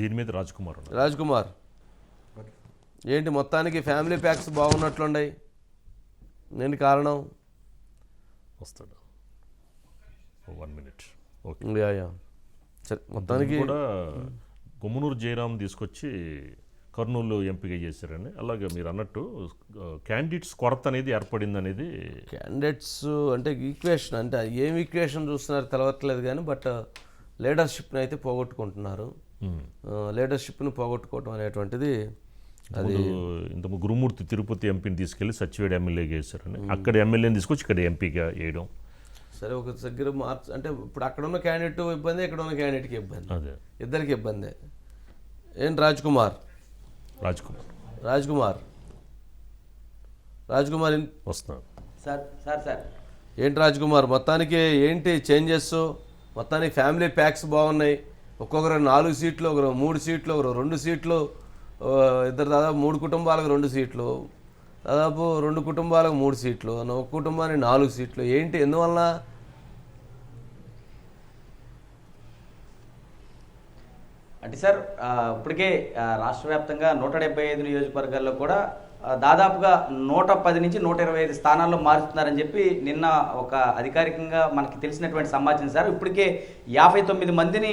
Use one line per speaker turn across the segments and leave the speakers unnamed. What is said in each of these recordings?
దీని మీద రాజ్కుమార్
రాజ్కుమార్ ఏంటి మొత్తానికి ఫ్యామిలీ ప్యాక్స్ బాగున్నట్లున్నాయి. నేను కారణం
వస్తాడు 1 minute. ఓకే,
సరే మొత్తానికి
కూడా గుమ్మనూరు జయరాం తీసుకొచ్చి కర్నూలు ఎంపిక చేశారని. అలాగే మీరు అన్నట్టు క్యాండిడేట్స్ కొరత అనేది ఏర్పడింది అనేది.
క్యాండిడేట్స్ అంటే ఈక్వేషన్, అంటే ఏం ఈక్వేషన్ చూస్తున్నారు తెలవట్లేదు కానీ బట్ లీడర్షిప్ని అయితే పోగొట్టుకుంటున్నారు. లీడర్షిప్ని పోగొట్టుకోవటం అనేటువంటిది
అది ఇంతకు గురుమూర్తి తిరుపతి ఎంపీని తీసుకెళ్లి సచివేడ్ ఎమ్మెల్యేగా వేశారని, అక్కడ ఎమ్మెల్యేని తీసుకొచ్చి ఇక్కడ ఎంపీగా వేయడం.
సరే ఒక దగ్గర అంటే ఇప్పుడు అక్కడ ఉన్న క్యాండిడేట్ ఇబ్బంది, ఇక్కడ ఉన్న క్యాండిడేట్కి ఇబ్బంది,
అదే
ఇద్దరికి ఇబ్బంది. ఏంటి రాజ్కుమార్
వస్తున్నారు
సార్
ఏంటి రాజ్కుమార్ మొత్తానికి ఏంటి చేంజెస్? మొత్తానికి ఫ్యామిలీ ప్యాక్స్ బాగున్నాయి. ఒక్కొక్కరు 4 సీట్లు, ఒకరు 3 సీట్లు, ఒకరు 2 సీట్లు, ఇద్దరు దాదాపు 3 కుటుంబాలకు 2 సీట్లు, దాదాపు 2 కుటుంబాలకు 3 సీట్లు, ఒక కుటుంబానికి 4 సీట్లు. ఏంటి ఎందువలన?
అంటే సార్ ఇప్పటికే రాష్ట్ర వ్యాప్తంగా 175 నియోజకవర్గాల్లో కూడా దాదాపుగా 110 నుంచి 125 స్థానాల్లో మారుస్తున్నారని చెప్పి నిన్న ఒక అధికారికంగా మనకి తెలిసినటువంటి సమాచారం సార్. ఇప్పటికే 59 మందిని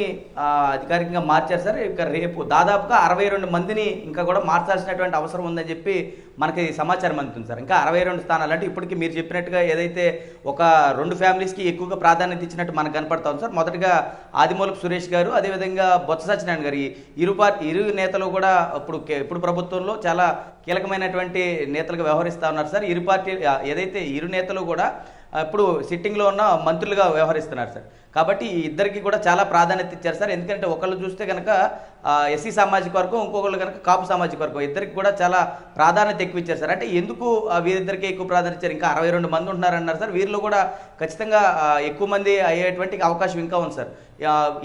అధికారికంగా మార్చారు సార్. ఇక రేపు దాదాపుగా 62 మందిని ఇంకా కూడా మార్చాల్సినటువంటి అవసరం ఉందని చెప్పి మనకి సమాచారం అందుతుంది సార్. ఇంకా 62 స్థానాలు అంటే ఇప్పటికీ మీరు చెప్పినట్టుగా ఏదైతే ఒక 2 ఫ్యామిలీస్కి ఎక్కువగా ప్రాధాన్యత ఇచ్చినట్టు మనకు కనపడతాం సార్. మొదటగా ఆదిమూలపు సురేష్ గారు, అదేవిధంగా బొత్స సత్యనారాయణ గారు, ఇరు నేతలు కూడా ఇప్పుడు ప్రభుత్వంలో చాలా కీలకమైనటువంటి నేతలుగా వ్యవహరిస్తూ ఉన్నారు సార్. ఇరు నేతలు కూడా ఇప్పుడు సిట్టింగ్లో ఉన్న మంత్రులుగా వ్యవహరిస్తున్నారు సార్. కాబట్టి ఈ ఇద్దరికి కూడా చాలా ప్రాధాన్యత ఇచ్చారు సార్. ఎందుకంటే ఒకళ్ళు చూస్తే కనుక ఎస్సీ సామాజిక వర్గం, ఇంకొకళ్ళు కనుక కాపు సామాజిక వర్గం, ఇద్దరికి కూడా చాలా ప్రాధాన్యత ఎక్కువ ఇచ్చారు సార్. అంటే ఎందుకు వీరిద్దరికీ ఎక్కువ ప్రాధాన్యత ఇచ్చారు? ఇంకా 62 మంది ఉంటున్నారన్నారు సార్. వీరిలో కూడా ఖచ్చితంగా ఎక్కువ మంది అయ్యేటువంటి అవకాశం ఇంకా ఉంది సార్.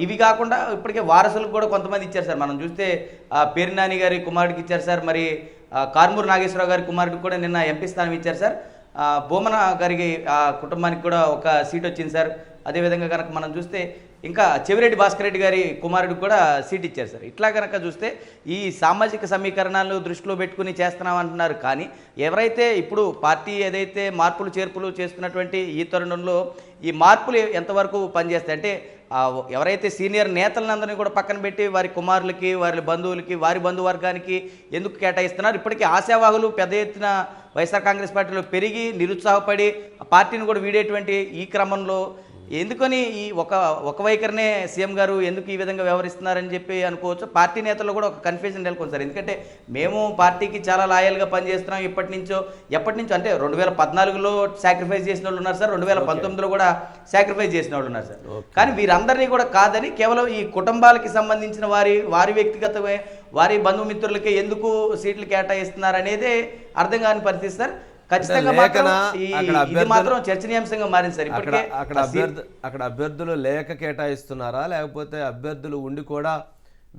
ఇవి కాకుండా ఇప్పటికే వారసులకు కూడా కొంతమంది ఇచ్చారు సార్. మనం చూస్తే పేర్నాని గారి కుమారుడికి ఇచ్చారు సార్. మరి కార్మూరు నాగేశ్వరరావు గారి కుమారుడికి కూడా నిన్న ఎంపీ స్థానం ఇచ్చారు సార్. బోమన గారికి కుటుంబానికి కూడా ఒక సీట్ వచ్చింది సార్. అదేవిధంగా కనుక మనం చూస్తే ఇంకా చెవిరెడ్డి భాస్కర్ రెడ్డి గారి కుమారుడికి కూడా సీట్ ఇచ్చారు సార్. ఇట్లా కనుక చూస్తే ఈ సామాజిక సమీకరణాలు దృష్టిలో పెట్టుకుని చేస్తున్నామంటున్నారు. కానీ ఎవరైతే ఇప్పుడు పార్టీ ఏదైతే మార్పులు చేర్పులు చేస్తున్నటువంటి ఈ తరుణంలో ఈ మార్పులు ఎంతవరకు పనిచేస్తాయి అంటే ఎవరైతే సీనియర్ నేతలందరినీ కూడా పక్కన పెట్టి వారి కుమారులకి, వారి బంధువులకి, వారి బంధువర్గానికి ఎందుకు కేటాయిస్తున్నారు? ఇప్పటికీ ఆశావాహులు పెద్ద ఎత్తున వైఎస్ఆర్ కాంగ్రెస్ పార్టీలో పెరిగి నిరుత్సాహపడి పార్టీని కూడా వీడేటువంటి ఈ క్రమంలో ఎందుకని ఈ ఒక వైఖరినే సీఎం గారు ఎందుకు ఈ విధంగా వ్యవహరిస్తున్నారని చెప్పి అనుకోవచ్చు. పార్టీ నేతల్లో కూడా ఒక కన్ఫ్యూజన్ నెలకొంది సార్. ఎందుకంటే మేము పార్టీకి చాలా లాయల్గా పనిచేస్తున్నాం ఎప్పటి నుంచో అంటే 2014లో సాక్రిఫైస్ చేసిన వాళ్ళు ఉన్నారు సార్, 2019లో కూడా సాక్రిఫైస్ చేసిన వాళ్ళు ఉన్నారు సార్. కానీ వీరందరినీ కూడా కాదని కేవలం ఈ కుటుంబాలకి సంబంధించిన వారి వ్యక్తిగతమే వారి బంధుమిత్రులకి ఎందుకు సీట్లు కేటాయిస్తున్నారు అనేది అర్థం కాని పరిస్థితి సార్. ఖచ్చితంగా మాత్రం చర్చనీయాంశంగా మారింది సార్. ఇప్పటికే
అక్కడ అభ్యర్థులు లేక కేటాయిస్తున్నారా, లేకపోతే అభ్యర్థులు ఉండి కూడా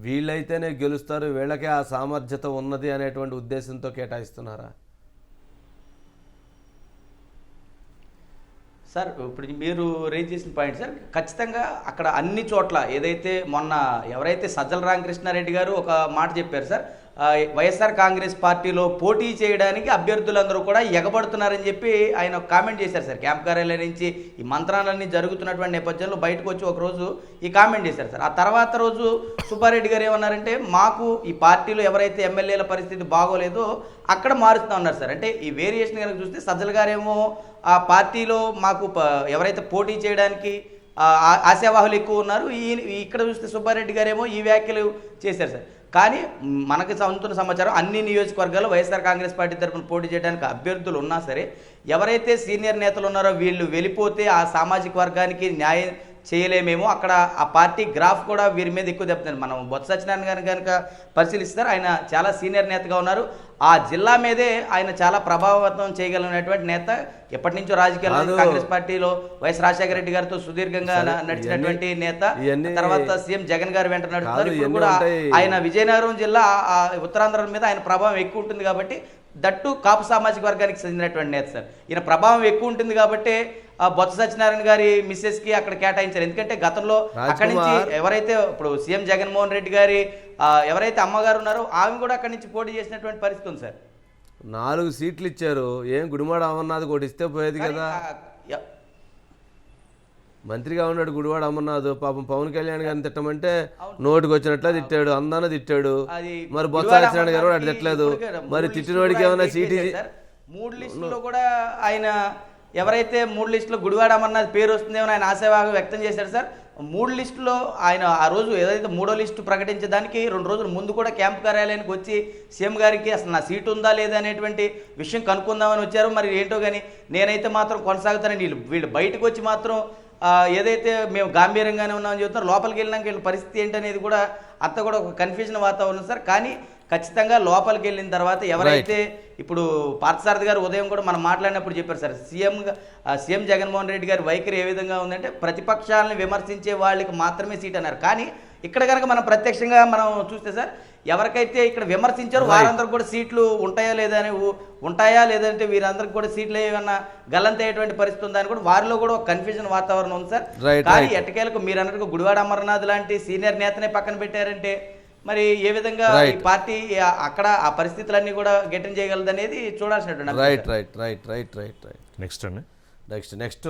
వీళ్ళైతేనే గెలుస్తారు, వీళ్ళకే ఆ సామర్థ్యత ఉన్నది అనేటువంటి ఉద్దేశంతో కేటాయిస్తున్నారా?
సార్ ఇప్పుడు మీరు రేజ్ చేసిన పాయింట్ సార్, ఖచ్చితంగా అక్కడ అన్ని చోట్ల ఏదైతే మొన్న ఎవరైతే సజ్జల రామకృష్ణారెడ్డి గారు ఒక మాట చెప్పారు సార్, వైఎస్ఆర్ కాంగ్రెస్ పార్టీలో పోటీ చేయడానికి అభ్యర్థులందరూ కూడా ఎగబడుతున్నారని చెప్పి ఆయన కామెంట్ చేశారు సార్. క్యాంప్ కార్యాలయం నుంచి ఈ మంత్రాలన్నీ జరుగుతున్నటువంటి నేపథ్యంలో బయటకు వచ్చి ఒకరోజు ఈ కామెంట్ చేశారు సార్. ఆ తర్వాత రోజు సుబ్బారెడ్డి గారు ఏమన్నారంటే మాకు ఈ పార్టీలో ఎవరైతే ఎమ్మెల్యేల పరిస్థితి బాగోలేదో అక్కడ మారుస్తూ ఉన్నారు సార్. అంటే ఈ వేరియేషన్ కనుక చూస్తే సజ్జల గారేమో ఆ పార్టీలో మాకు ఎవరైతే పోటీ చేయడానికి ఆశావాహులు ఎక్కువ ఉన్నారు, ఇక్కడ చూస్తే సుబ్బారెడ్డి గారేమో ఈ వ్యాఖ్యలు చేశారు సార్. కానీ మనకు అందుతున్న సమాచారం అన్ని నియోజకవర్గాల్లో వైఎస్ఆర్ కాంగ్రెస్ పార్టీ తరఫున పోటీ చేయడానికి అభ్యర్థులు ఉన్నా సరే ఎవరైతే సీనియర్ నేతలు ఉన్నారో వీళ్ళు వెళ్ళిపోతే ఆ సామాజిక వర్గానికి న్యాయం చేయలేమేమో, అక్కడ ఆ పార్టీ గ్రాఫ్ కూడా వీరి మీద ఎక్కువ దెబ్బతింది. మనం బొత్స సత్యనారాయణ గారిని కనుక పరిశీలిస్తారు, ఆయన చాలా సీనియర్ నేతగా ఉన్నారు. ఆ జిల్లా మీదే ఆయన చాలా ప్రభావితం చేయగలిగినటువంటి నేత. ఎప్పటి నుంచో రాజకీయాల్లో కాంగ్రెస్ పార్టీలో వైఎస్ రాజశేఖర రెడ్డి గారితో సుదీర్ఘంగా నడిచినటువంటి నేత. తర్వాత సీఎం జగన్ గారు వెంట నడుస్తున్నారు. ఇప్పుడు కూడా ఆయన విజయనగరం జిల్లా ఉత్తరాంధ్ర మీద ఆయన ప్రభావం ఎక్కువ ఉంటుంది కాబట్టి, దట్టు కాపు సామాజిక వర్గానికి చెందినటువంటి నేత సార్. ఈయన ప్రభావం ఎక్కువ ఉంటుంది కాబట్టి బొత్స సత్యనారాయణ గారి మిస్సెస్ కి అక్కడ కేటాయించారు. ఎందుకంటే గతంలో అక్కడి నుంచి ఎవరైతే ఇప్పుడు సీఎం జగన్మోహన్ రెడ్డి గారి ఎవరైతే అమ్మగారు ఉన్నారో ఆమె కూడా అక్కడి నుంచి పోటీ చేసినటువంటి పరిస్థితి ఉంది సార్.
4 సీట్లు ఇచ్చారు, ఏం గుడివాడ అమర్నాథ్ కూడా ఇస్తే పోయేది కదా. మంత్రిగా ఉన్నాడు గుడివాడ అమర్నాథ్, పాపం పవన్ కళ్యాణ్ గారిని తిట్టమంటే నోటికి వచ్చినట్లా తిట్టాడు, అందాన తిట్టాడు. మరి బొత్స సత్యనారాయణ గారు కూడా అటు తిట్టలేదు. మరి తిట్టినోడికి ఏమైనా సీట్
3 లిస్టులో కూడా ఆయన ఎవరైతే 3 లిస్టులో గుడివాడ అమర్నాథ్ పేరు వస్తుందేమో ఆయన ఆశాభాగం వ్యక్తం చేశారు సార్. 3 లిస్టులో ఆయన ఆ రోజు ఏదైతే 3వ లిస్టు ప్రకటించడానికి 2 రోజుల ముందు కూడా క్యాంప్ కార్యాలయానికి వచ్చి సీఎం గారికి అసలు నా సీటు ఉందా లేదా అనేటువంటి విషయం కనుక్కుందామని వచ్చారు. మరి ఏంటో కానీ నేనైతే మాత్రం కొనసాగుతానని వీళ్ళు బయటకు వచ్చి మాత్రం ఏదైతే మేము గాంభీర్యంగానే ఉన్నామని చెబుతారు, లోపలికి వెళ్ళినాక వీళ్ళ పరిస్థితి ఏంటనేది కూడా అంతా కూడా ఒక కన్ఫ్యూజన్ వాతావరణం సార్. కానీ ఖచ్చితంగా లోపలికి వెళ్ళిన తర్వాత ఎవరైతే ఇప్పుడు పార్థసారథి గారు ఉదయం కూడా మనం మాట్లాడినప్పుడు చెప్పారు సార్, సీఎం జగన్మోహన్ రెడ్డి గారి వైఖరి ఏ విధంగా ఉందంటే ప్రతిపక్షాలను విమర్శించే వాళ్ళకి మాత్రమే సీట్ అన్నారు. కానీ ఇక్కడ కనుక మనం ప్రత్యక్షంగా మనం చూస్తే సార్, ఎవరికైతే ఇక్కడ విమర్శించారో వారందరికి కూడా సీట్లు ఉంటాయా లేదంటే వీరందరికి కూడా సీట్లు ఏమన్నా గల్లంతయ్యేటువంటి పరిస్థితి ఉందని కూడా వారిలో కూడా ఒక కన్ఫ్యూజన్ వాతావరణం ఉంది సార్. కానీ ఎట్టకేలకు మీరు అన్నట్టు గుడివాడ అమర్నాథ్ లాంటి సీనియర్ నేతనే పక్కన పెట్టారంటే మరి ఏ విధంగా ఈ పార్టీ అక్కడ ఆ పరిస్థితులన్నీ కూడా గెటిన్ చేయగలదు అనేది చూడాల్సినటువంటి.
రైట్.
నెక్స్ట్